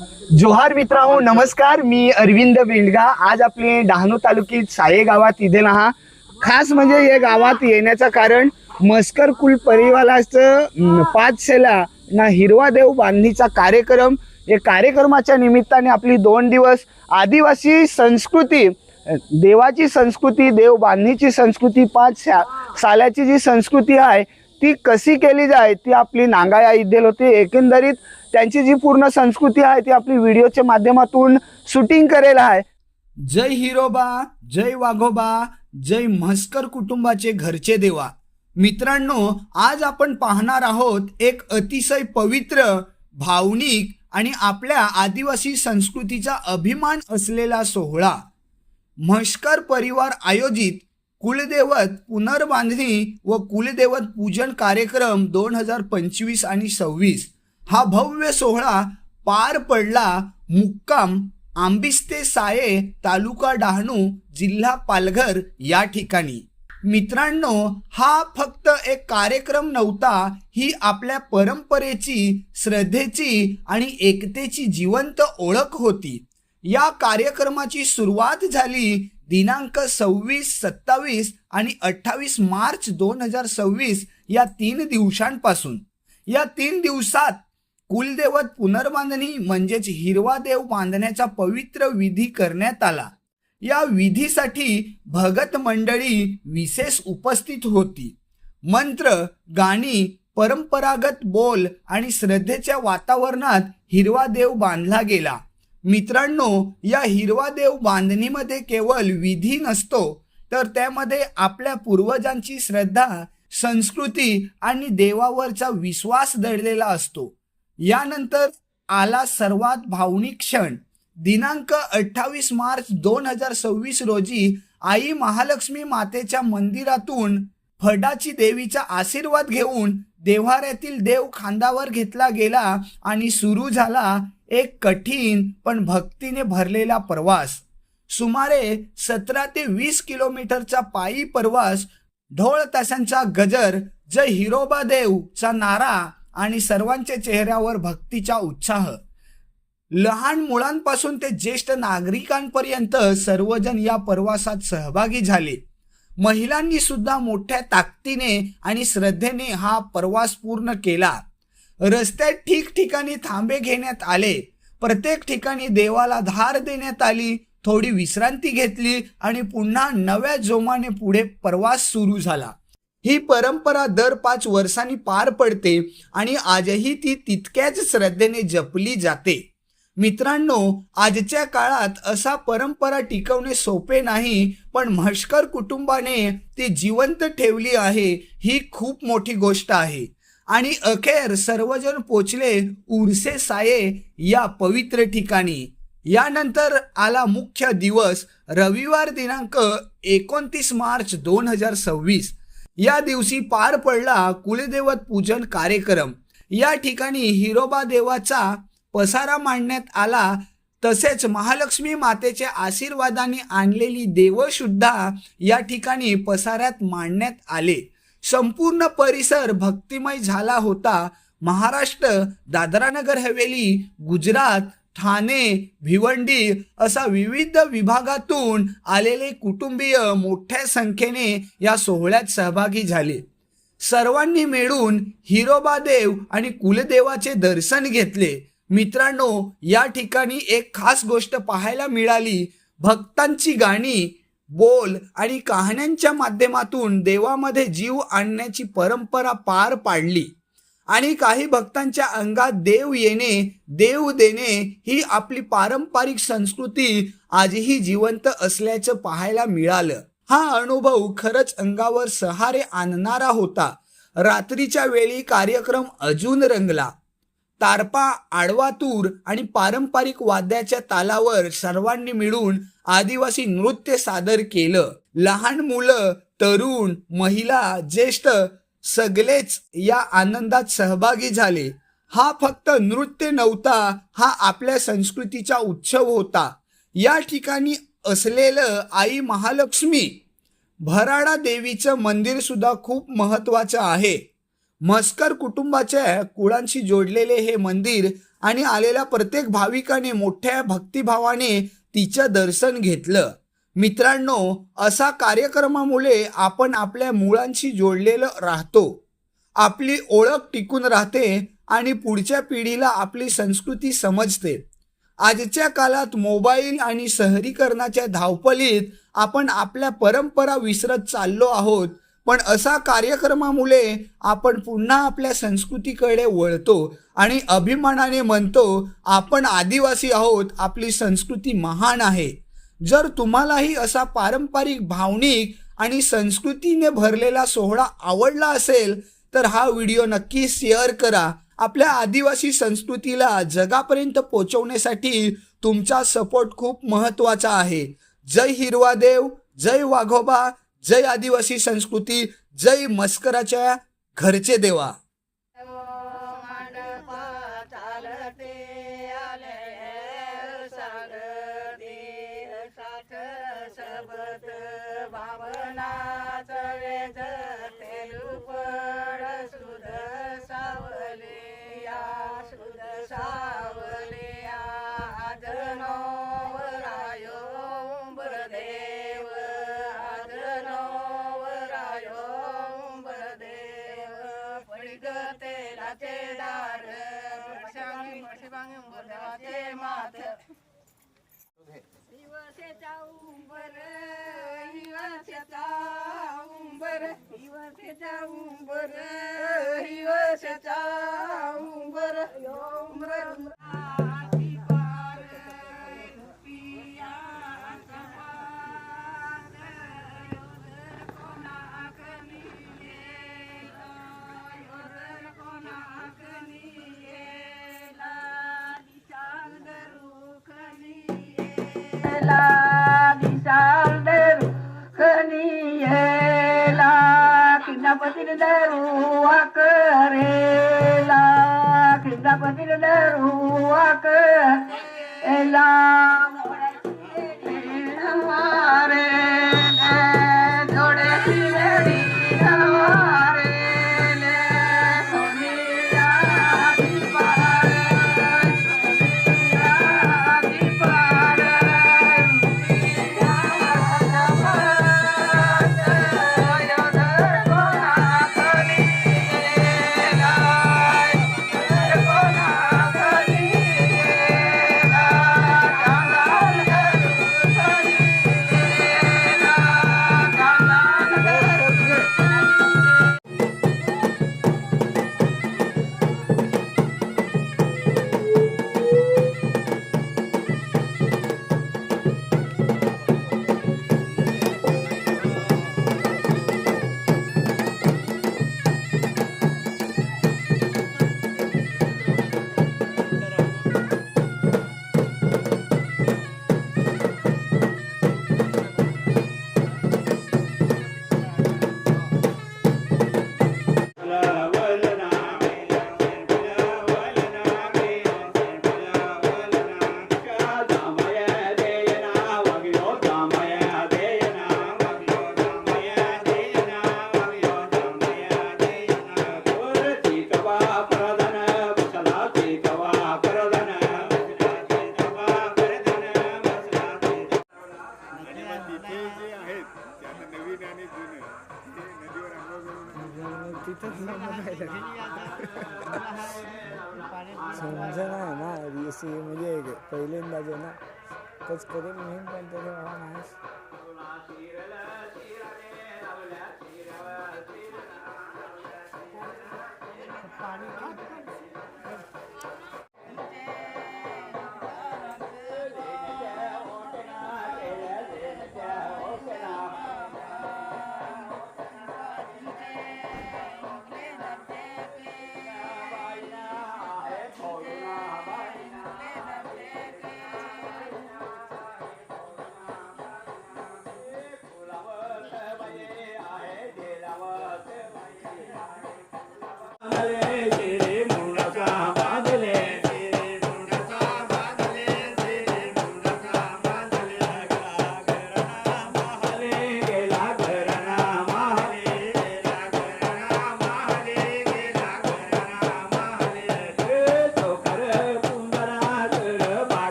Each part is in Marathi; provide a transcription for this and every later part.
जोहार मित्रांनो, नमस्कार. मी अरविंद बेंडगा. आज आपले डहाणू तालुक्यात साये गावात इथे ना खास म्हणजे या गावात येण्याचं कारण मस्कर कुल परिवाराचं 5 ना हिरवा देव बांधणीचा कार्यक्रम. या कार्यक्रमाच्या निमित्ताने आपली 2 दिवस आदिवासी संस्कृती, देवाची संस्कृती, देव बांधणीची संस्कृती, 5 सालाची जी संस्कृती आहे ती कशी केली जाय ती आपली नांगाया इद्देल होती. एकंदरीत त्यांची जी पूर्ण संस्कृती आहे ती आपली व्हिडिओच्या माध्यमातून शूटिंग करेल आहे. जय हिरोबा, जय वाघोबा, जय म्हस्कर कुटुंबाचे घरचे देवा. मित्रांनो, आज आपण पाहणार आहोत एक अतिशय पवित्र, भावनिक आणि आपल्या आदिवासी संस्कृतीचा अभिमान असलेला सोहळा. म्हस्कर परिवार आयोजित कुलदेवत पुनर्बांधणी व कुलदेवत पूजन कार्यक्रम 2025 आणि 26 हा भव्य सोहळा पार पडला. मुक्काम आंबिस्ते साये, तालुका डहाणू, जिल्हा पालघर या ठिकाणी. मित्रांनो, हा फक्त एक कार्यक्रम नव्हता, ही आपल्या परंपरेची, श्रद्धेची आणि एकतेची जिवंत ओळख होती. या कार्यक्रमाची सुरुवात झाली दिनांक 26, 27 आणि 28 मार्च 2026 या 3 दिवसांपासून. या 3 दिवसात कुलदेवत पुनर्बांधणी म्हणजेच हिरवा देव बांधण्याचा पवित्र विधी करण्यात आला. या विधीसाठी भगत मंडळी विशेष उपस्थित होती. मंत्र, गाणी, परंपरागत बोल आणि श्रद्धेच्या वातावरणात हिरवा देव बांधला गेला. मित्रांनो, या हिरवा देव बांधणीमध्ये केवळ विधी नसतो, तर त्यामध्ये आपल्या पूर्वजांची श्रद्धा, संस्कृती आणि देवावरचा विश्वास दडलेला असतो. यानंतर आला सर्वात भावनिक क्षण. दिनांक 28 मार्च 2026 रोजी आई महालक्ष्मी मातेच्या मंदिरातून फडाची देवीचा आशीर्वाद घेऊन देव्हाऱ्यातील देव खांद्यावर घेतला गेला आणि सुरू झाला एक कठीण पण भक्तीने भरलेला प्रवास. सुमारे 17 ते 20 किलोमीटरचा पायी प्रवास, ढोल ताशांचा गजर, जय हिरोबा देवचा नारा आणि सर्वांच्या चेहऱ्यावर भक्तीचा उत्साह. लहान मुलांपासून ते ज्येष्ठ नागरिकांपर्यंत सर्वजण या प्रवासात सहभागी झाले. महिलांनी सुद्धा मोठ्या ताकदीने आणि श्रद्धेने हा प्रवास पूर्ण केला. रस्त्यात ठिकठिकाणी थांबे घेण्यात आले. प्रत्येक ठिकाणी देवाला धार देण्यात आली, थोडी विश्रांती घेतली आणि पुन्हा नव्या जोमाने पुढे प्रवास सुरू झाला. ही परंपरा दर 5 वर्षांनी पार पडते आणि आजही ती तितक्याच श्रद्धेने जपली जाते. मित्रांनो, आजच्या काळात असा परंपरा टिकवणे सोपे नाही, पण म्हस्कर कुटुंबाने ती जिवंत ठेवली आहे, ही खूप मोठी गोष्ट आहे. आणि अखेर सर्वजण पोचले उर्से साये या पवित्र ठिकाणी. यानंतर आला मुख्य दिवस, रविवार दिनांक 29 मार्च 2026. या दिवशी पार पडला कुलदेवत पूजन कार्यक्रम. या ठिकाणी हिरोबा देवाचा पसारा मांडण्यात आला. तसेच महालक्ष्मी मातेच्या आशीर्वादाने आणलेली देव सुद्धा या ठिकाणी पसाऱ्यात मांडण्यात आले. संपूर्ण परिसर भक्तिमय झाला होता. महाराष्ट्र, दादरा नगर हवेली, गुजरात, ठाणे, भिवंडी असा विविध विभागातून आलेले कुटुंबीय मोठ्या संख्येने या सोहळ्यात सहभागी झाले. सर्वांनी मिळून हिरोबा देव आणि कुलदेवाचे दर्शन घेतले. मित्रांनो, या ठिकाणी एक खास गोष्ट पाहायला मिळाली. भक्तांची गाणी, बोल आणि कहाण्यांच्या माध्यमातून देवामध्ये जीव आणण्याची परंपरा पार पाडली. आणि काही भक्तांच्या अंगात देव येणे, देव देणे ही आपली पारंपरिक संस्कृती आजही जिवंत असल्याचं पाहायला मिळालं. हा अनुभव खरंच अंगावर सहारे आणणारा होता. रात्रीच्या वेळी कार्यक्रम अजून रंगला. तारपा, आडवा तूर आणि पारंपरिक वाद्याच्या तालावर सर्वांनी मिळून आदिवासी नृत्य सादर केलं. लहान मुलं, तरुण, महिला, ज्येष्ठ सगळेच या आनंदात सहभागी झाले. हा फक्त नृत्य नव्हता, हा आपल्या संस्कृतीचा उत्सव होता. या ठिकाणी असलेलं आई महालक्ष्मी भराडा देवीचं मंदिर सुद्धा खूप महत्त्वाचं आहे. म्हस्कर कुटुंबाच्या कुळांशी जोडलेले हे मंदिर आणि आलेल्या प्रत्येक भाविकाने मोठ्या भक्तिभावाने तिचं दर्शन घेतलं. मित्रांनो, असा कार्यक्रमामुळे आपण आपल्या मुळांशी जोडलेलं राहतो, आपली ओळख टिकून राहते आणि पुढच्या पिढीला आपली संस्कृती समजते. आजच्या काळात मोबाईल आणि शहरीकरणाच्या धावपळीत आपण आपल्या परंपरा विसरत चाललो आहोत, पण असा कार्यक्रमामुळे आपण पुन्हा आपल्या संस्कृतीकडे वळतो आणि अभिमानाने म्हणतो आपण आदिवासी आहोत, आपली संस्कृती महान आहे. जर तुम्हालाही असा पारंपरिक, भावनिक आणि संस्कृतीने भरलेला सोहळा आवडला असेल तर हा व्हिडिओ नक्की शेअर करा. आपल्या आदिवासी संस्कृतीला जगापर्यंत पोहोचवण्यासाठी तुमचा सपोर्ट खूप महत्त्वाचा आहे. जय हिरवा देव, जय वाघोबा, जय आदिवासी संस्कृती, जय मस्कराच्या घरचे देवा. समजा नाही ना रीसी म्हणजे पहिल्यांदाच आहे ना तोच करेल मी पण त्याचा मला नाही.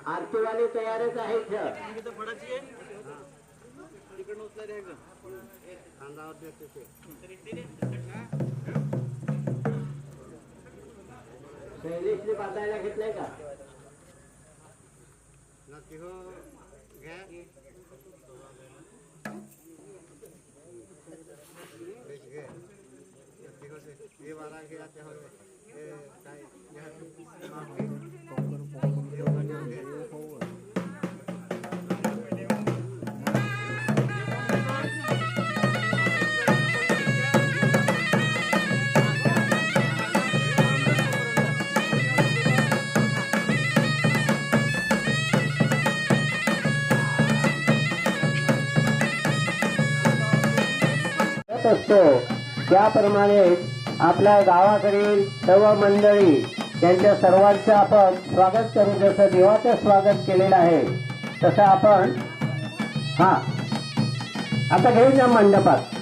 आरतीवाले तयारच आहेत. शैलेशने बांधायला घेतलंय का? असतो त्याप्रमाणे आपल्या गावाकडील सर्व मंडळी त्यांच्या सर्वांचं आपण स्वागत करू. जसं देवाचं स्वागत केलेलं आहे तसं आपण आता घेऊन जा मंडपात.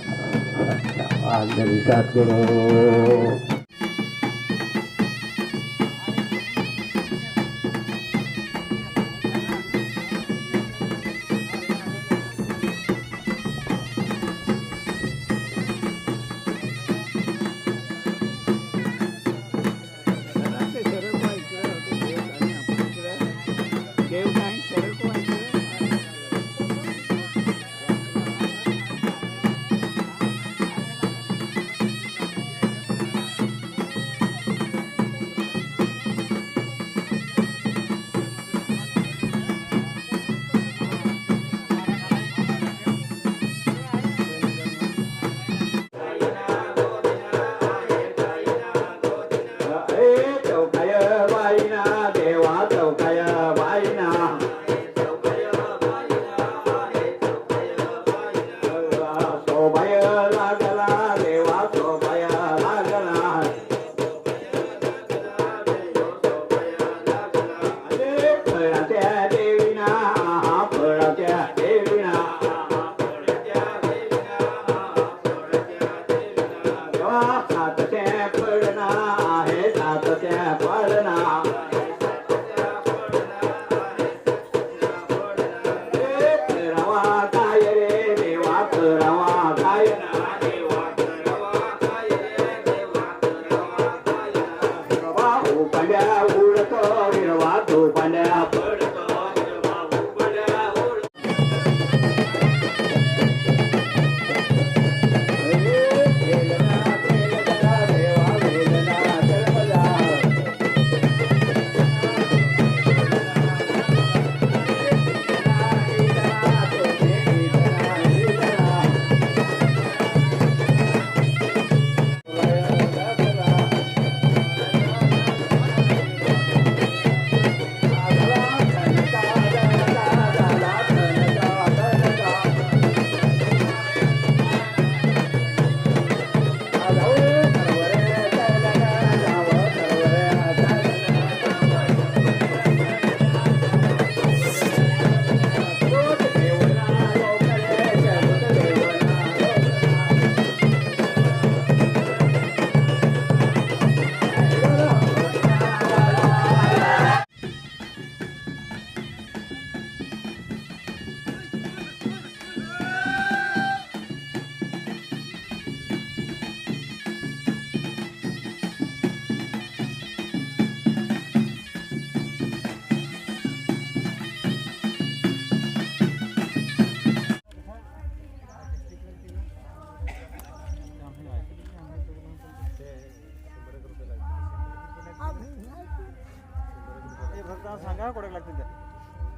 सांगा कोणाला लागतील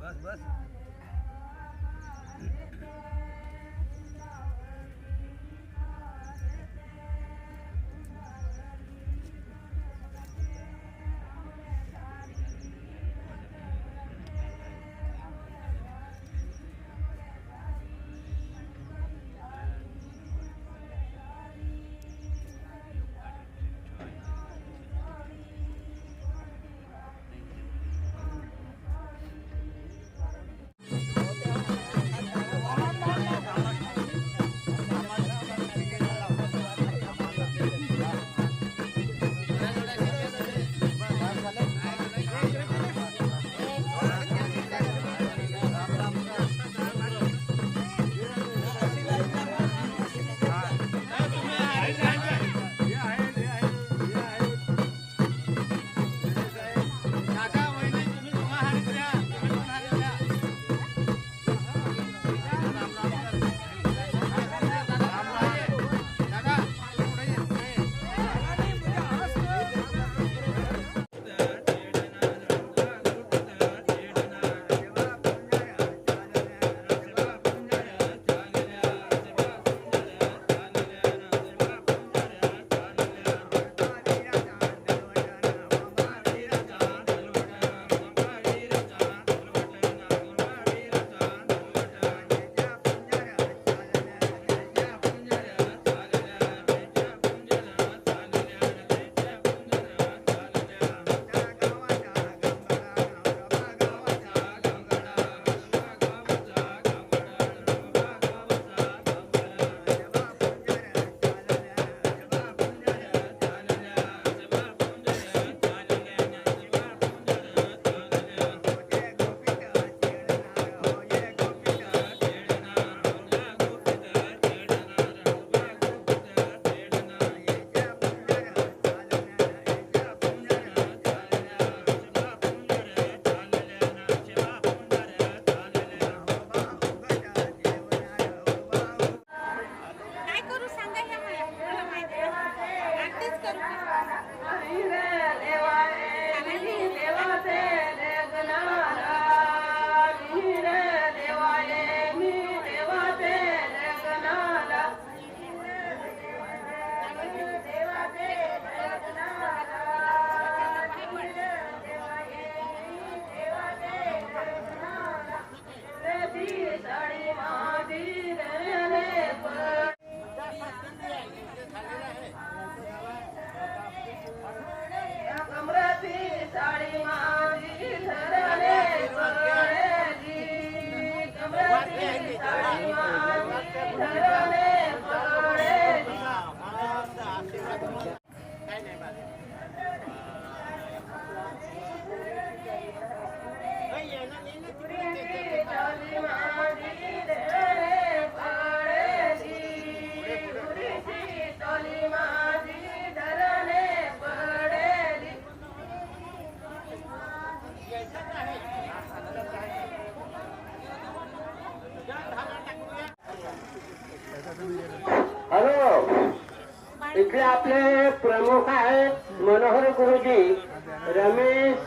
बस बस. इथले आपले प्रमुख आहेत मनोहर गुरुजी, रमेश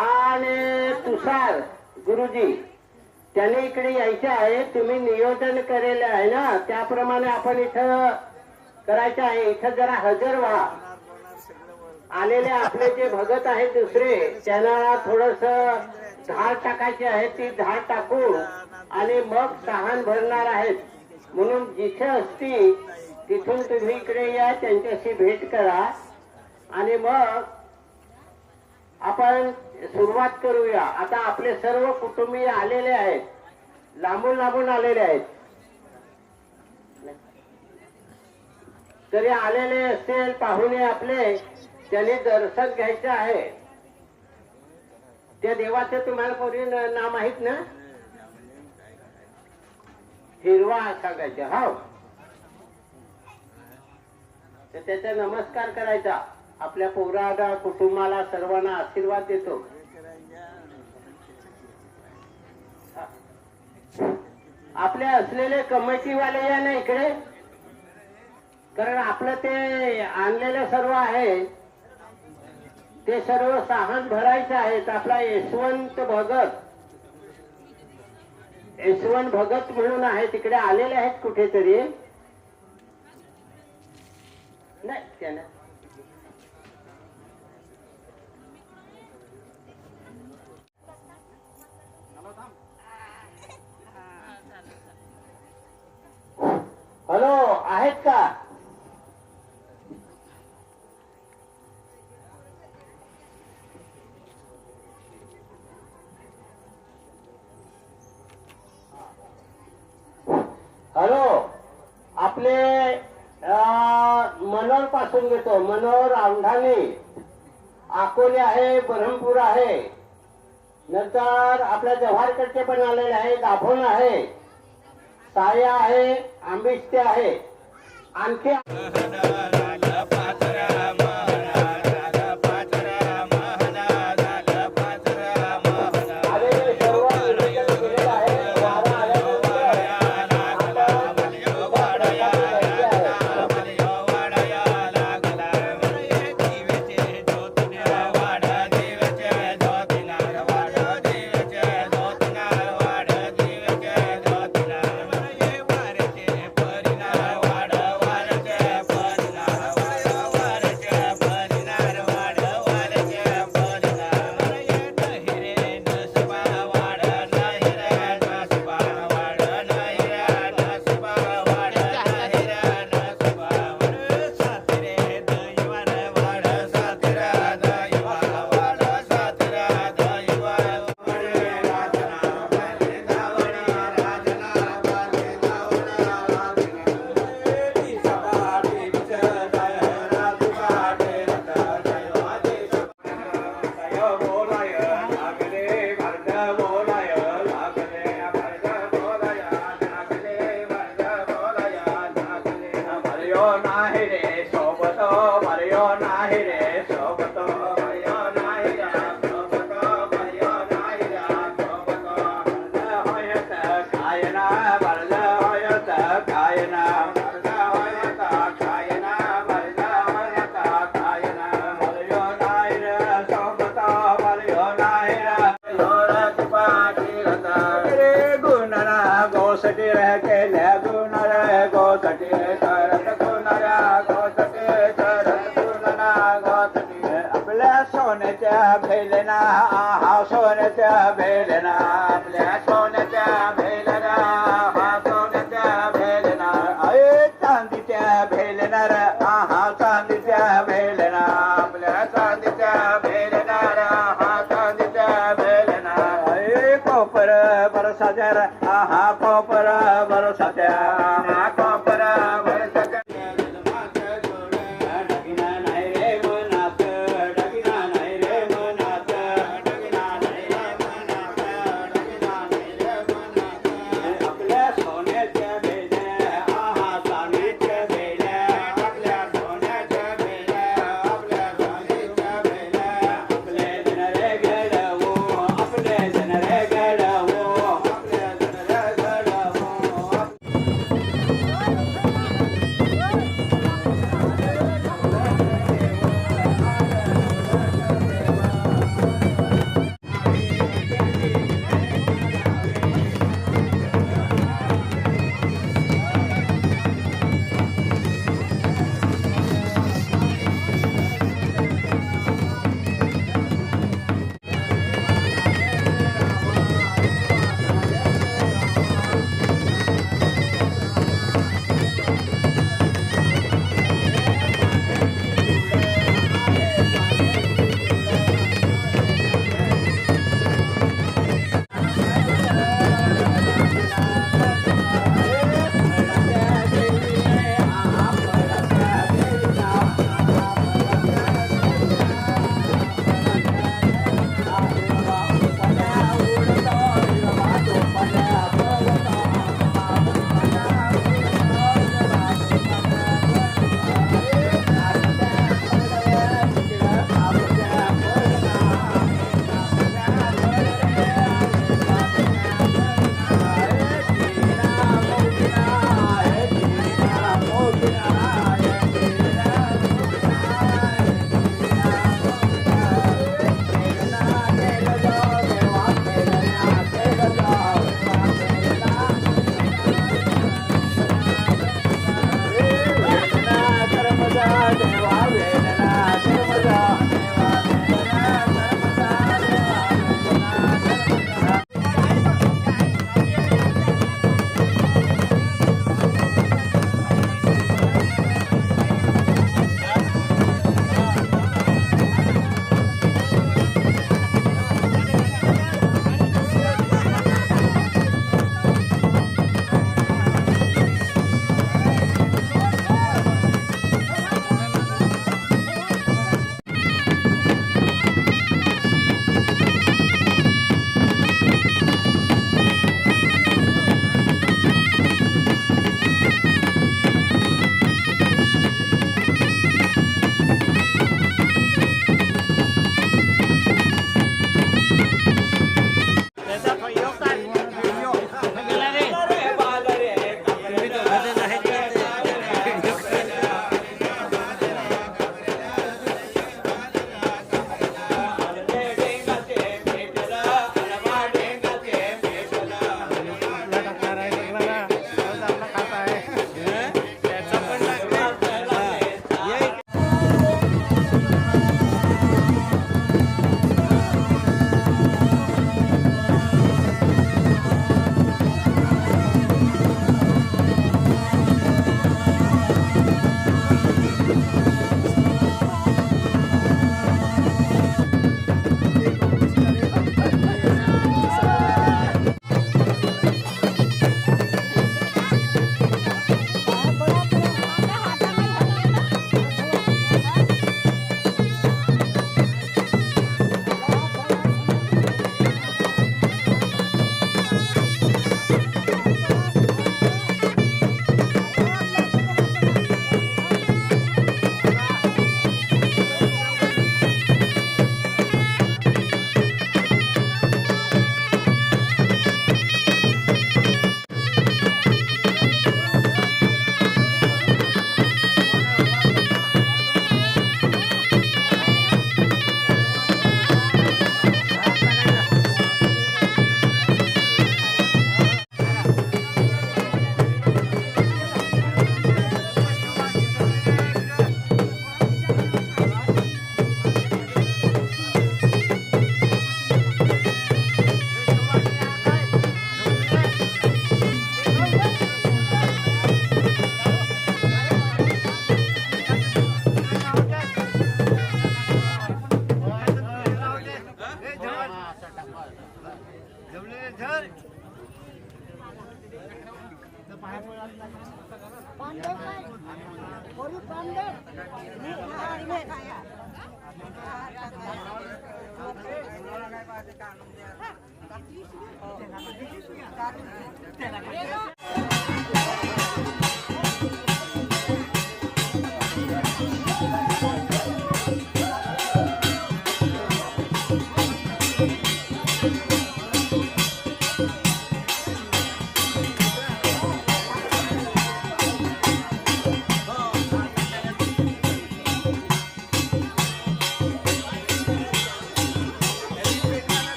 आणि तुषार गुरुजी. त्यांनी इकडे यायचे आहे. तुम्ही नियोजन केलेले आहे ना, त्याप्रमाणे आपण इथं करायचं आहे. इथं जरा हजर व्हा. आलेले आपले जे भगत आहेत दुसरे, त्यांना थोडस झाड टाकायचे आहे. ती झाड टाकून आणि मग तहान भरणार आहेत. म्हणून जिथे असती तिथून तुम्ही इकडे या, त्यांच्याशी भेट करा आणि मग आपण सुरुवात करूया. आता आपले सर्व कुटुंबीय आलेले आहेत, लांबून लांबून आलेले आहेत. तरी आलेले असतील पाहुणे आपले, त्यांनी दर्शन घ्यायचं आहे. त्या देवाचं तुम्हाला कोणी नाव माहित ना? हिरवा सांगायचे. हो, तर त्याचा नमस्कार करायचा. आपल्या पोराला, कुटुंबाला, सर्वांना आशीर्वाद देतो. आपले असलेले कमिटीवाले या ना इकडे, कारण आपलं ते आणलेलं सर्व आहे ते सर्व साहन भरायचं आहे. आपला यशवंत भगत म्हणून आहे, तिकडे आलेले आहेत कुठेतरी. नाही त्यानं हॅलो, आहेत का? हॅलो, आपले मनोर पासून घेतो. मनोर, औंढाणे, अकोले आहे, बरहमपूर आहे. नंतर आपल्या जव्हारकडचे पण आलेले आहे. दाभोण आहे, साया आहे, आंबिष्टे आहे. आणखी आपल्या सोन्याच्या भेलना, हा सोन्याच्या भेलना, आपल्या सोन्याच्या भेलना, हा सोन्याच्या भेलना, अरे चांदीच्या भेलना, हा चांदीच्या भेलना, आपल्या चांदीच्या भेलना, हा चांदीच्या भेलना, अरे कोपर बरसाच्या, हा कोपर बरसाच्या, हा कोपर बरसाच्या.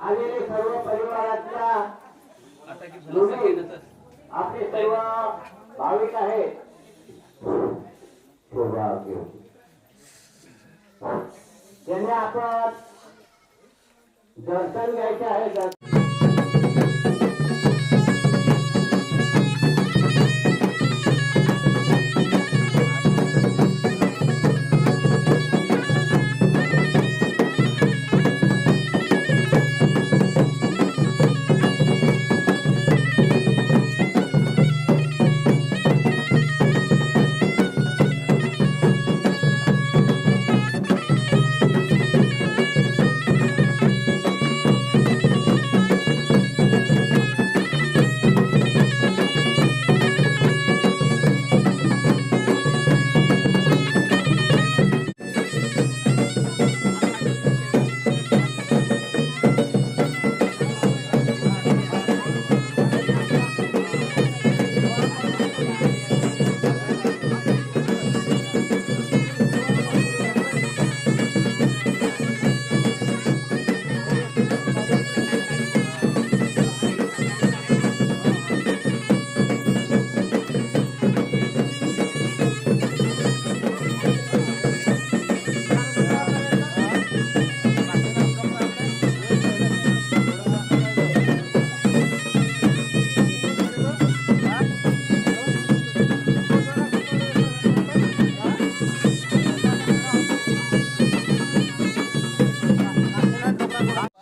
आलेले सर्व परिवारातल्या मुली, आपले सर्व भाविक आहेत. ज्यांनी आपण दर्शन घ्यायचे आहे.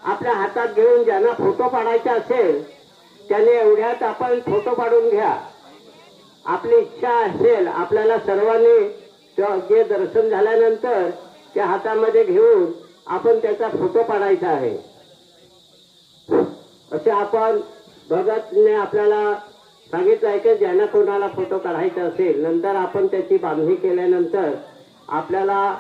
आपल्या हातात घेऊन ज्यांना फोटो काढायचा असेल त्याने एवढ्यात आपण फोटो काढून घ्या. आपली इच्छा असेल आपल्याला सर्वांनी जे दर्शन झाल्यानंतर त्या हातामध्ये घेऊन आपण त्याचा फोटो काढायचा आहे. असे आपण भगतने आपल्याला सांगितलं आहे की ज्यांना कोणाला फोटो काढायचा असेल नंतर आपण त्याची बांधणी केल्यानंतर आपल्याला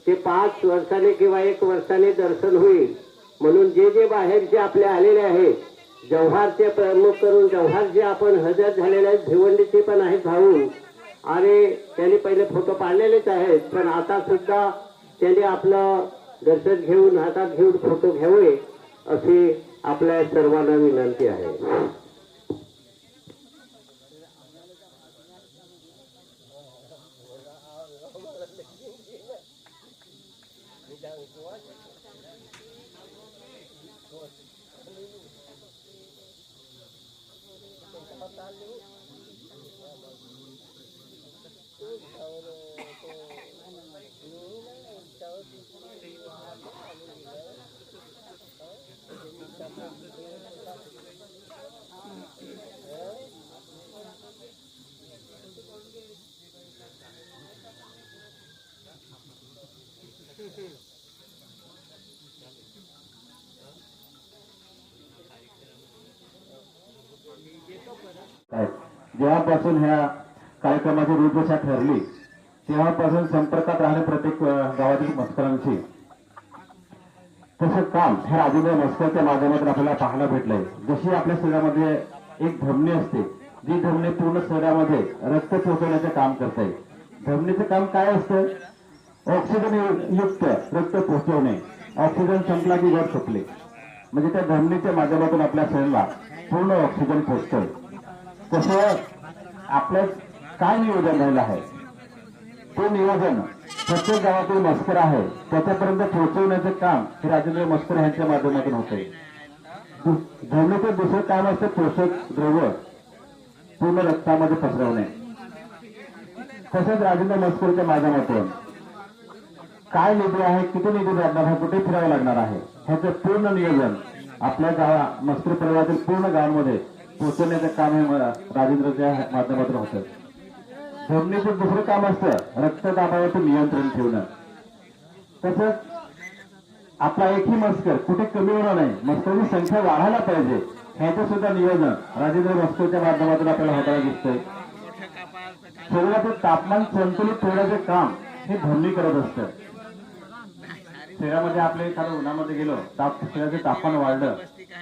ते 5 वर्षाने किंवा 1 वर्षाने दर्शन होईल. म्हणून जे जे बाहेरचे आपले आलेले आहेत जव्हारचे प्रमुख करून जव्हारचे आपण हजर झालेले आहेत, भिवंडीचे पण आहेत भाऊ आणि त्यांनी पहिले फोटो पाडलेलेच आहेत पण आता सुद्धा त्यांनी आपलं दर्शन घेऊन हातात घेऊन फोटो घ्यावे अशी आपल्या सर्वांना विनंती आहे. जेव्हापासून ह्या कार्यक्रमाची रूपरेषा ठरली तेव्हापासून संपर्कात राहणे प्रत्येक गावातील मस्करांशी तसं काम ह्या राजेंद्र मस्करच्या माध्यमातून आपल्याला पाहायला भेटलंय. जशी आपल्या शरीरामध्ये एक धमनी असते जी धमनी पूर्ण शरीरामध्ये रक्त पोहोचवण्याचं काम करते. धमनीचं काम काय असतं? ऑक्सिजन युक्त रक्त पोहोचवणे. ऑक्सिजन संपला की वर सुटले म्हणजे त्या धमनीच्या माध्यमातून आपल्या शरीराला पूर्ण ऑक्सिजन पोहोचतोय. तसं आपलं काय नियोजन राहिलं आहे ते नियोजन प्रत्येक गावातील मस्कर आहे त्याच्यापर्यंत पोहोचवण्याचं काम हे राजेंद्र मस्कर यांच्या माध्यमातून होते. धमनीचं दुसरं काम असतं पोषक द्रव्य पूर्ण रक्तामध्ये पसरवणे. तसंच राजेंद्र मस्करच्या माध्यमातून काय निधी आहे किती निधी लागणार आहे कुठे फिरावं लागणार आहे ह्याचं पूर्ण नियोजन आपल्या गावा मस्कर परिवारातील पूर्ण गावांमध्ये पोहोचवण्याचं काम हे राजेंद्रच्या माध्यमातून होतं. धमनीचं दुसरं काम असतं रक्तदाबावरती नियंत्रण ठेवणं. तसंच आपला एकही मस्कर कुठे कमी होणार नाही मस्करची संख्या वाढायला पाहिजे ह्याचं सुद्धा नियोजन राजेंद्र मस्करच्या माध्यमातून आपल्याला होताना दिसतंय. शरीराचं तापमान संतुलित ठेवण्याचे काम हे धमनी करत असतं. शरीरामध्ये आपल्या एखाद्या उन्हामध्ये गेलो, शरीराचं तापमान वाढलं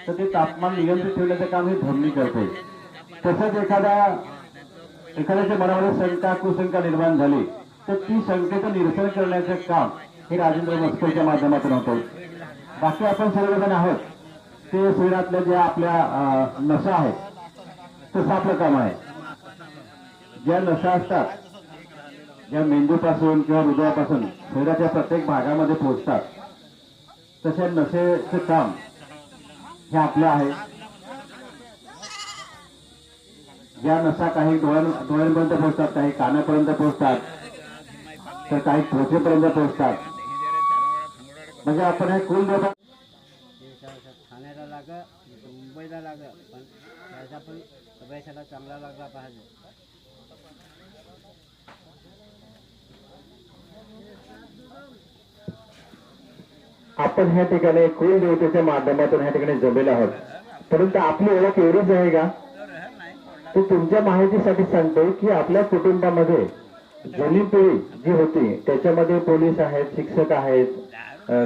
तर ते तापमान नियंत्रित ठेवण्याचं काम हे धमनी करते. तसंच एखाद्याच्या मनामध्ये शंका कुशंका निर्माण झाली तर ती शंकेचं निरसन करण्याचं काम हे राजेंद्र मस्करच्या माध्यमातून होतं. बाकी आपण सर्वजण आहोत ते शरीरातल्या ज्या आपल्या नशा आहेत तसं आपलं काम आहे. ज्या नशा असतात ज्या मेंदूपासून किंवा हृदयापासून शरीराच्या प्रत्येक भागामध्ये पोहोचतात तशा नशेचं काम हे आपलं आहे. ज्या नशा काही डोळ्यांपर्यंत पोहोचतात, काही कानापर्यंत पोहोचतात, तर काही त्वचेपर्यंत पोहोचतात. म्हणजे आपण हे कुलदेवता ठाण्याला लागा मुंबईला लागा पण त्याचा पण अभ्यासाला चांगला लागला पाहिजे. आपण ह्या ठिकाणी कुलदेवतेच्या माध्यमातून ह्या ठिकाणी जमेल आहोत. परंतु आपली ओळख एवढीच आहे का? तर तुमच्या माहितीसाठी सांगतो की आपल्या कुटुंबामध्ये जुनी पिढी जी होती त्याच्यामध्ये पोलीस आहेत, शिक्षक आहेत,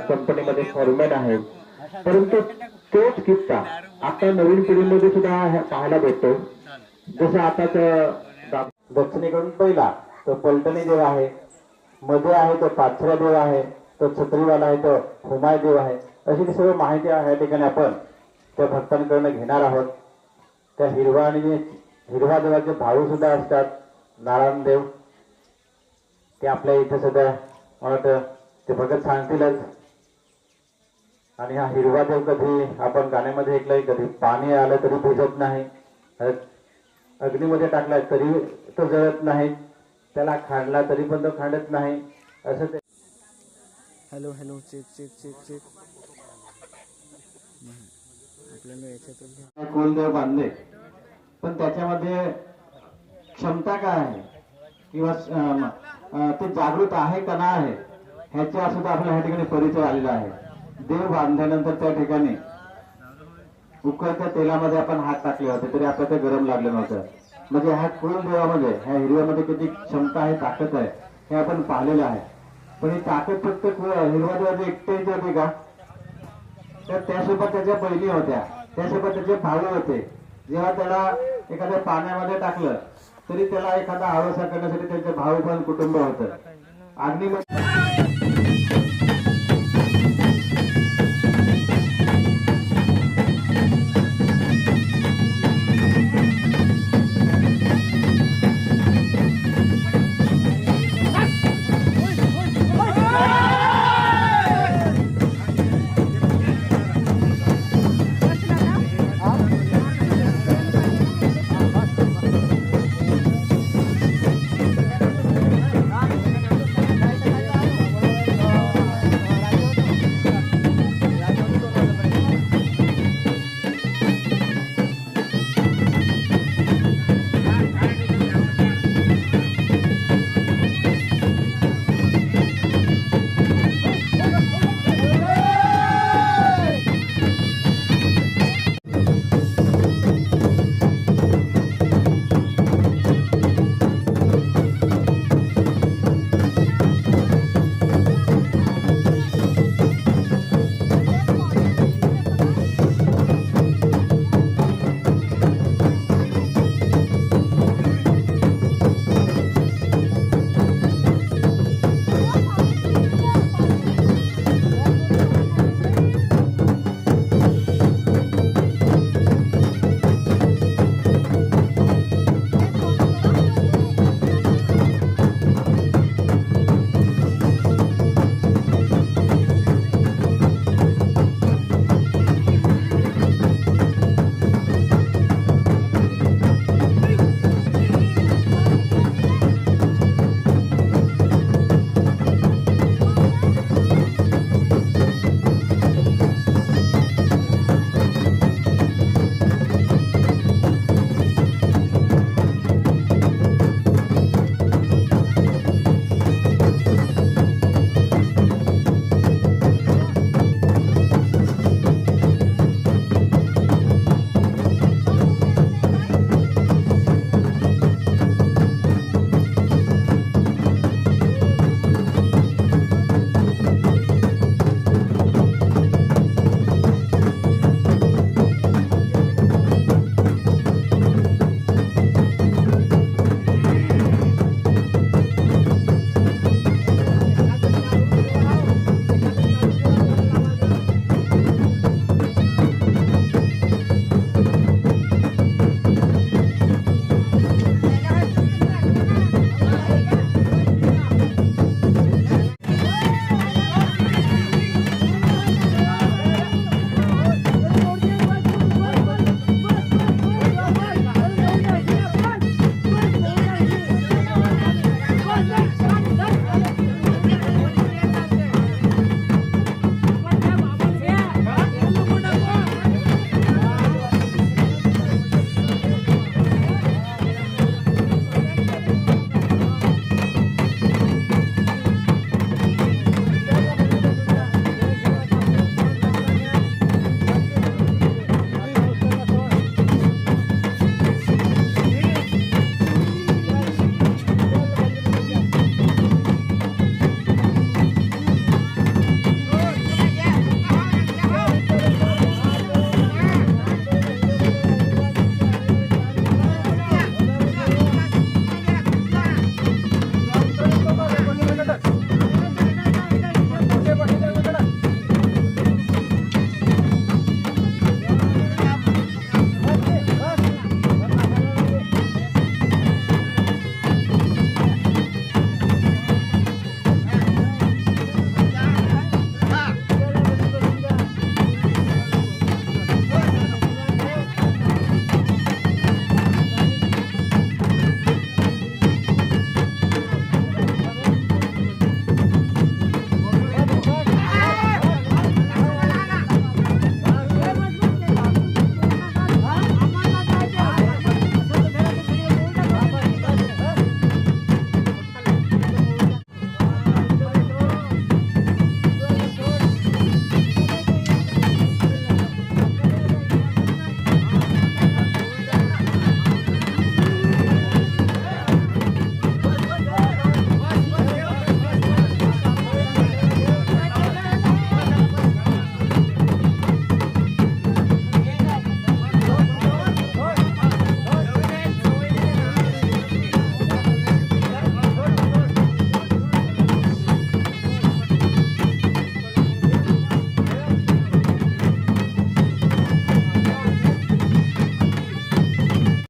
कंपनीमध्ये फॉरमॅन आहेत. परंतु तोच किस्सा आता नवीन पिढीमध्ये सुद्धा पाहायला भेटतो. जसं आता दक्षिणेकडून पहिला तो पलटणी देव आहे, मध्ये आहे तो पाचरा देव आहे, तो छत्रीवाला आहे तो हुमाय देव आहे. अशी सर्व माहिती या ठिकाणी आपण त्या भक्तांकडून घेणार आहोत. त्या हिरवा देवाचे भाऊ सुद्धा असतात, नारायण देव, ते आपल्या इथे सुद्धा मला वाटतं ते भगत सांगतीलच. आणि हा हिरवा देव कधी आपण गाण्यामध्ये ऐकलंय, कधी पाणी आलं तरी भिजत नाही, अग्नीमध्ये टाकलाय तरी तो जळत नाही, त्याला खांडला तरी पण तो खांडत नाही. असं ते hello hello check check check check आपल्याला याच्यातून कुलदेव बांधले. पण त्याच्यामध्ये क्षमता काय आहे किंवा ते जागृत आहे का नाही आहे ह्याचा सुद्धा आपल्या ह्या ठिकाणी परिचय आलेला आहे. देव बांधल्यानंतर त्या ठिकाणी उकळत्या तेलामध्ये आपण हात टाकले होते तरी आपल्याला ते गरम लागलं नव्हतं. म्हणजे ह्या कुलदेवामध्ये ह्या हिरव्यामध्ये किती क्षमता आहे, ताकद आहे हे आपण पाहिलेलं आहे. पण ही ताकद फक्त हिरवा देवाचे एकट्याची होती का? तर त्यासोबत त्याच्या बहिणी होत्या, त्यासोबत त्याचे भाऊ होते. जेव्हा त्याला एखाद्या पाण्यामध्ये टाकलं तरी त्याला एखादा आळसा करण्यासाठी त्यांचे भाऊ पण कुटुंब होतं. अग्नीमध्ये